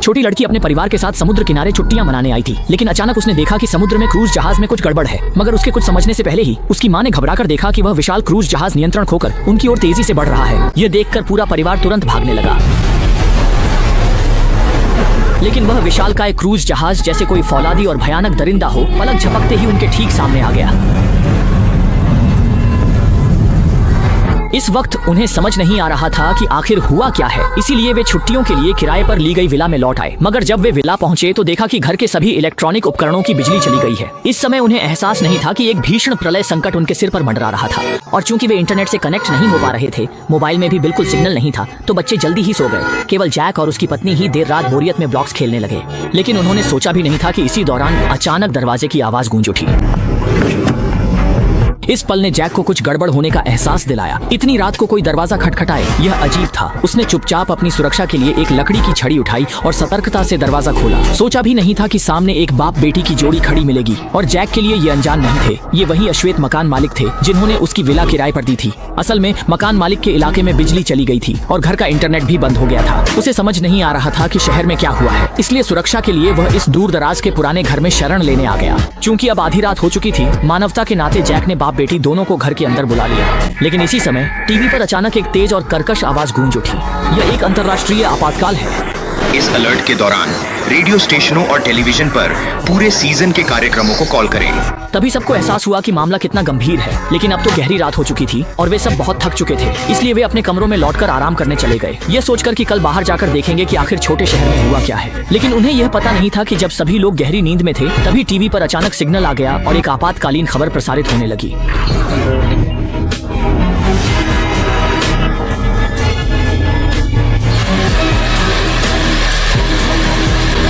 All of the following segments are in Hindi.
छोटी लड़की अपने परिवार के साथ समुद्र किनारे छुट्टियां मनाने आई थी, लेकिन अचानक उसने देखा कि समुद्र में क्रूज जहाज में कुछ गड़बड़ है। मगर उसके कुछ समझने से पहले ही उसकी माँ ने घबराकर देखा कि वह विशाल क्रूज जहाज नियंत्रण खोकर उनकी ओर तेजी से बढ़ रहा है। यह देखकर पूरा परिवार तुरंत भागने लगा, लेकिन वह विशालकाय क्रूज जहाज जैसे कोई फौलादी और भयानक दरिंदा हो, पलक झपकते ही उनके ठीक सामने आ गया। इस वक्त उन्हें समझ नहीं आ रहा था कि आखिर हुआ क्या है, इसीलिए वे छुट्टियों के लिए किराए पर ली गई विला में लौट आए। मगर जब वे विला पहुंचे तो देखा कि घर के सभी इलेक्ट्रॉनिक उपकरणों की बिजली चली गई है। इस समय उन्हें एहसास नहीं था कि एक भीषण प्रलय संकट उनके सिर पर मंडरा रहा था, और चूंकि वे इंटरनेट से कनेक्ट नहीं हो पा रहे थे, मोबाइल में भी बिल्कुल सिग्नल नहीं था, तो बच्चे जल्दी ही सो गए। केवल जैक और उसकी पत्नी ही देर रात बोरियत में ब्लॉक्स खेलने लगे। लेकिन उन्होंने सोचा भी नहीं था कि इसी दौरान अचानक दरवाजे की आवाज गूंज उठी। इस पल ने जैक को कुछ गड़बड़ होने का एहसास दिलाया। इतनी रात को कोई दरवाजा खटखटाए, यह अजीब था। उसने चुपचाप अपनी सुरक्षा के लिए एक लकड़ी की छड़ी उठाई और सतर्कता से दरवाजा खोला। सोचा भी नहीं था कि सामने एक बाप बेटी की जोड़ी खड़ी मिलेगी, और जैक के लिए ये अनजान नहीं थे। ये वही अश्वेत मकान मालिक थे जिन्होंने उसकी विला किराए पर दी थी। असल में मकान मालिक के इलाके में बिजली चली गई थी और घर का इंटरनेट भी बंद हो गया था। उसे समझ नहीं आ रहा था कि शहर में क्या हुआ है, इसलिए सुरक्षा के लिए वह इस दूर दराज के पुराने घर में शरण लेने आ गया। चूंकि अब आधी रात हो चुकी थी, मानवता के नाते जैक ने बाप बेटी दोनों को घर के अंदर बुला लिया। लेकिन इसी समय टीवी पर अचानक एक तेज और कर्कश आवाज गूंज उठी। यह एक अंतर्राष्ट्रीय आपातकाल है। इस अलर्ट के दौरान रेडियो स्टेशनों और टेलीविजन पर पूरे सीजन के कार्यक्रमों को कॉल करें। तभी सबको एहसास हुआ कि मामला कितना गंभीर है। लेकिन अब तो गहरी रात हो चुकी थी और वे सब बहुत थक चुके थे, इसलिए वे अपने कमरों में लौटकर आराम करने चले गए, ये सोचकर कि कल बाहर जाकर देखेंगे कि आखिर छोटे शहर में हुआ क्या है। लेकिन उन्हें यह पता नहीं था कि जब सभी लोग गहरी नींद में थे, तभी टीवी पर अचानक सिग्नल आ गया और एक आपातकालीन खबर प्रसारित होने लगी।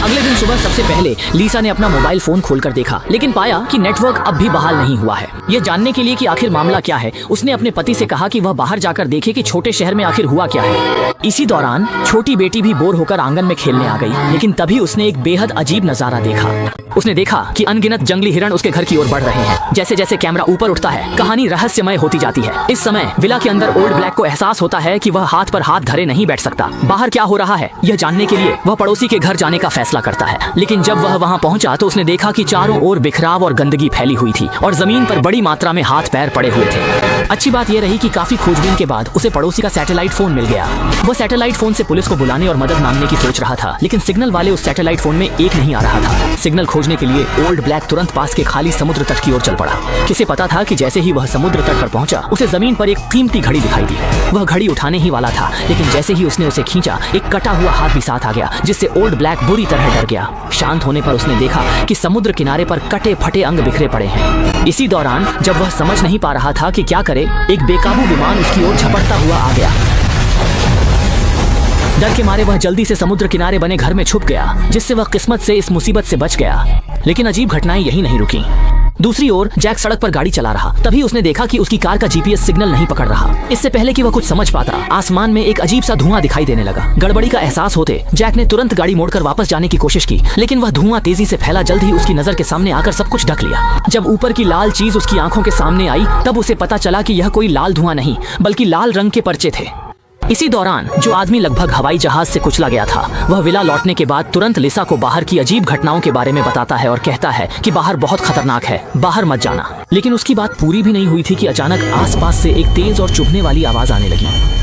अगले दिन सुबह सबसे पहले लीसा ने अपना मोबाइल फोन खोलकर देखा, लेकिन पाया कि नेटवर्क अब भी बहाल नहीं हुआ है। यह जानने के लिए कि आखिर मामला क्या है, उसने अपने पति से कहा कि वह बाहर जाकर देखे कि छोटे शहर में आखिर हुआ क्या है। इसी दौरान छोटी बेटी भी बोर होकर आंगन में खेलने आ गई, लेकिन तभी उसने एक बेहद अजीब नजारा देखा। उसने देखा कि अनगिनत जंगली हिरण उसके घर की ओर बढ़ रहे हैं। जैसे जैसे कैमरा ऊपर उठता है, कहानी रहस्यमय होती जाती है। इस समय विला के अंदर ओल्ड ब्लैक को एहसास होता है कि वह हाथ पर हाथ धरे नहीं बैठ सकता। बाहर क्या हो रहा है यह जानने के लिए वह पड़ोसी के घर जाने का फैसला करता है। लेकिन जब वह वहां पहुंचा तो उसने देखा कि चारों ओर बिखराव और गंदगी फैली हुई थी और जमीन पर बड़ी मात्रा में हाथ पैर पड़े हुए थे। अच्छी बात यह रही कि काफी खोजबीन के बाद उसे पड़ोसी का सैटेलाइट फोन मिल गया। वह सैटेलाइट फोन से पुलिस को बुलाने और मदद मांगने की सोच रहा था, लेकिन सिग्नल वाले उस सैटेलाइट फोन में एक नहीं आ रहा था। सिग्नल खोजने के लिए ओल्ड ब्लैक तुरंत पास के खाली समुद्र तट की ओर चल पड़ा। किसे पता था कि जैसे ही वह समुद्र तट पर पहुंचा, उसे जमीन पर एक कीमती घड़ी दिखाई दी। वह घड़ी उठाने ही वाला था, लेकिन जैसे ही उसने उसे खींचा, एक कटा हुआ हाथ भी साथ आ गया, जिससे ओल्ड ब्लैक बुरी तरह डर गया। शांत होने पर उसने देखा कि समुद्र किनारे पर कटे फटे अंग बिखरे पड़े हैं। इसी दौरान जब वह समझ नहीं पा रहा था कि क्या करे, एक बेकाबू विमान उसकी ओर झपटता हुआ आ गया। डर के मारे वह जल्दी से समुद्र किनारे बने घर में छुप गया, जिससे वह किस्मत से इस मुसीबत से बच गया। लेकिन अजीब घटनाएं यही नहीं रुकी। दूसरी ओर जैक सड़क पर गाड़ी चला रहा, तभी उसने देखा कि उसकी कार का जीपीएस सिग्नल नहीं पकड़ रहा। इससे पहले कि वह कुछ समझ पाता, आसमान में एक अजीब सा धुआं दिखाई देने लगा। गड़बड़ी का एहसास होते जैक ने तुरंत गाड़ी मोड़कर वापस जाने की कोशिश की, लेकिन वह धुआं तेजी से फैला, जल्द ही उसकी नजर के सामने आकर सब कुछ ढक लिया। जब ऊपर की लाल चीज उसकी आंखों के सामने आई, तब उसे पता चला कि यह कोई लाल धुआं नहीं, बल्कि लाल रंग के पर्चे थे। इसी दौरान जो आदमी लगभग हवाई जहाज से कुचला गया था, वह विला लौटने के बाद तुरंत लिसा को बाहर की अजीब घटनाओं के बारे में बताता है और कहता है कि बाहर बहुत खतरनाक है, बाहर मत जाना। लेकिन उसकी बात पूरी भी नहीं हुई थी कि अचानक आसपास से एक तेज और चुभने वाली आवाज आने लगी।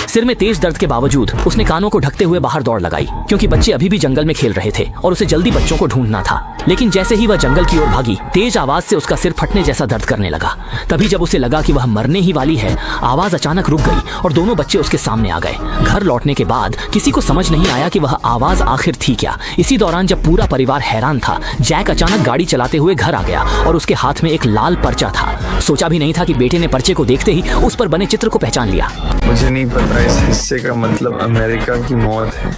सिर में तेज दर्द के बावजूद उसने कानों को ढकते हुए बाहर दौड़ लगाई, क्योंकि बच्चे अभी भी जंगल में खेल रहे थे और उसे जल्दी बच्चों को ढूंढना था। लेकिन जैसे ही वह जंगल की ओर भागी, तेज आवाज से उसका सिर फटने जैसा दर्द करने लगा। तभी जब उसे लगा कि वह मरने ही वाली है, आवाज अचानक रुक गई और दोनों बच्चे उसके सामने आ गए। घर लौटने के बाद किसी को समझ नहीं आया कि वह आवाज आखिर थी क्या। इसी दौरान जब पूरा परिवार हैरान था, जैक अचानक गाड़ी चलाते हुए घर आ गया और उसके हाथ में एक लाल पर्चा था। सोचा भी नहीं था कि बेटे ने पर्चे को देखते ही उस पर बने चित्र को पहचान लिया। मुझे नहीं पता इस हिस्से का मतलब अमेरिका की मौत है।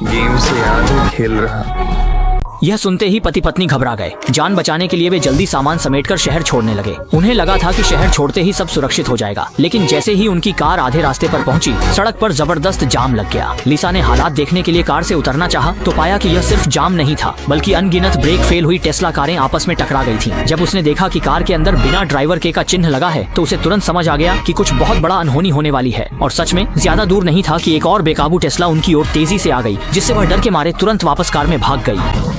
गेम से याद है खेल रहा। यह सुनते ही पति पत्नी घबरा गए। जान बचाने के लिए वे जल्दी सामान समेटकर शहर छोड़ने लगे। उन्हें लगा था कि शहर छोड़ते ही सब सुरक्षित हो जाएगा, लेकिन जैसे ही उनकी कार आधे रास्ते पर पहुंची, सड़क पर जबरदस्त जाम लग गया। लिसा ने हालात देखने के लिए कार से उतरना चाहा तो पाया कि यह सिर्फ जाम नहीं था, बल्कि अनगिनत ब्रेक फेल हुई टेस्ला कारें आपस में टकरा गई थीं। जब उसने देखा कि कार के अंदर बिना ड्राइवर के का चिन्ह लगा है तो उसे तुरंत समझ आ गया कि कुछ बहुत बड़ा अनहोनी होने वाली है। और सच में ज्यादा दूर नहीं था कि एक और बेकाबू टेस्ला उनकी ओर तेजी से आ गई, जिससे वह डर के मारे तुरंत वापस कार में भाग गई।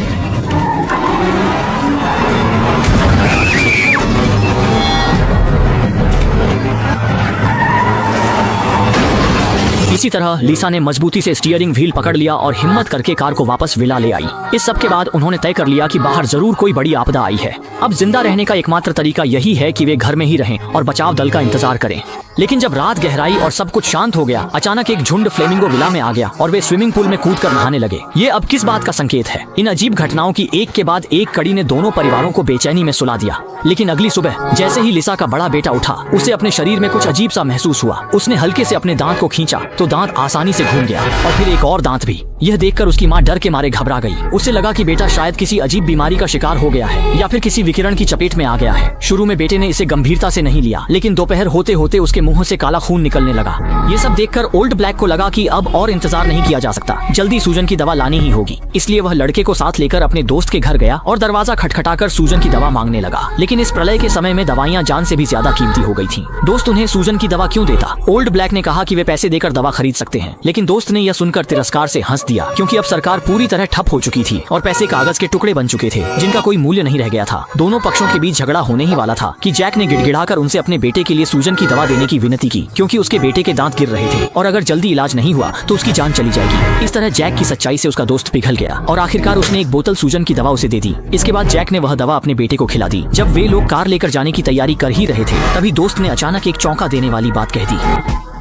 इसी तरह लिसा ने मजबूती से स्टीयरिंग व्हील पकड़ लिया और हिम्मत करके कार को वापस विला ले आई। इस सब के बाद उन्होंने तय कर लिया कि बाहर जरूर कोई बड़ी आपदा आई है। अब जिंदा रहने का एकमात्र तरीका यही है कि वे घर में ही रहें और बचाव दल का इंतजार करें। लेकिन जब रात गहराई और सब कुछ शांत हो गया, अचानक एक झुंड फ्लेमिंगो विला में आ गया और वे स्विमिंग पूल में कूदकर नहाने लगे। ये अब किस बात का संकेत है? इन अजीब घटनाओं की एक के बाद एक कड़ी ने दोनों परिवारों को बेचैनी में सुला दिया। लेकिन अगली सुबह जैसे ही लिसा का बड़ा बेटा उठा, उसे अपने शरीर में कुछ अजीब सा महसूस हुआ। उसने हल्के से अपने दांत को खींचा तो दांत आसानी से घूम गया और फिर एक और दांत भी। यह देखकर उसकी माँ डर के मारे घबरा गई। उसे लगा कि बेटा शायद किसी अजीब बीमारी का शिकार हो गया है या फिर किसी विकिरण की चपेट में आ गया है। शुरू में बेटे ने इसे गंभीरता से नहीं लिया, लेकिन दोपहर होते होते उसके मुंह से काला खून निकलने लगा। ये सब देखकर ओल्ड ब्लैक को लगा कि अब और इंतजार नहीं किया जा सकता, जल्दी सूजन की दवा लानी ही होगी। इसलिए वह लड़के को साथ लेकर अपने दोस्त के घर गया और दरवाजा खटखटाकर सूजन की दवा मांगने लगा। लेकिन इस प्रलय के समय में दवाइयाँ जान से भी ज्यादा कीमती हो गई थीं। दोस्त उन्हें सूजन की दवा क्यों देता? ओल्ड ब्लैक ने कहा कि वे पैसे देकर दवा खरीद सकते हैं, लेकिन दोस्त ने यह सुनकर तिरस्कार से हंस दिया, क्योंकि अब सरकार पूरी तरह ठप हो चुकी थी और पैसे कागज के टुकड़े बन चुके थे जिनका कोई मूल्य नहीं रह गया था। दोनों पक्षों के बीच झगड़ा होने ही वाला था कि जैक ने गिड़गिड़ाकर उनसे अपने बेटे के लिए सूजन की दवा देने की विनती की, क्योंकि उसके बेटे के दांत गिर रहे थे और अगर जल्दी इलाज नहीं हुआ तो उसकी जान चली जाएगी। इस तरह जैक की सच्चाई से उसका दोस्त पिघल गया और आखिरकार उसने एक बोतल सूजन की दवा उसे दे दी। इसके बाद जैक ने वह दवा अपने बेटे को खिला दी। जब वे लोग कार लेकर जाने की तैयारी कर ही रहे थे, तभी दोस्त ने अचानक एक चौंका देने वाली बात कह दी।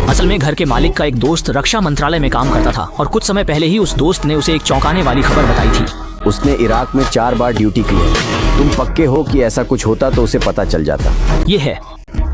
असल में घर के मालिक का एक दोस्त रक्षा मंत्रालय में काम करता था और कुछ समय पहले ही उस दोस्त ने उसे एक चौंकाने वाली खबर बताई थी। उसने इराक में 4 बार ड्यूटी की है। तुम पक्के हो कि ऐसा कुछ होता तो उसे पता चल जाता। ये है।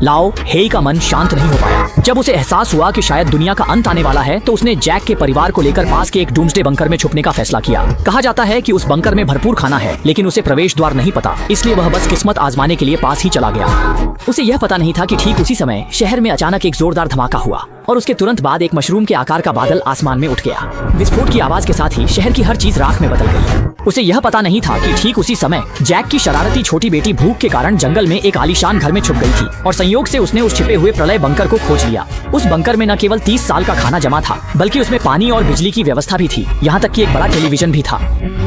लाओ हेई का मन शांत नहीं हो पाया। जब उसे एहसास हुआ कि शायद दुनिया का अंत आने वाला है, तो उसने जैक के परिवार को लेकर पास के एक डूम्सडे बंकर में छुपने का फैसला किया। कहा जाता है कि उस बंकर में भरपूर खाना है, लेकिन उसे प्रवेश द्वार नहीं पता, इसलिए वह बस किस्मत आजमाने के लिए पास ही चला गया। उसे यह पता नहीं था कि ठीक उसी समय शहर में अचानक एक जोरदार धमाका हुआ और उसके तुरंत बाद एक मशरूम के आकार का बादल आसमान में उठ गया। विस्फोट की आवाज के साथ ही शहर की हर चीज राख में बदल गई। उसे यह पता नहीं था कि ठीक उसी समय जैक की शरारती छोटी बेटी भूख के कारण जंगल में एक आलीशान घर में छुप गई थी और संयोग से उसने उस छिपे हुए प्रलय बंकर को खोज लिया। उस बंकर में न केवल 30 साल का खाना जमा था, बल्कि उसमें पानी और बिजली की व्यवस्था भी थी, यहाँ तक कि एक बड़ा टेलीविजन भी था।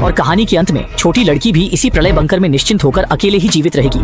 और कहानी के अंत में छोटी लड़की भी इसी प्रलय बंकर में निश्चिंत होकर अकेले ही जीवित रहेगी।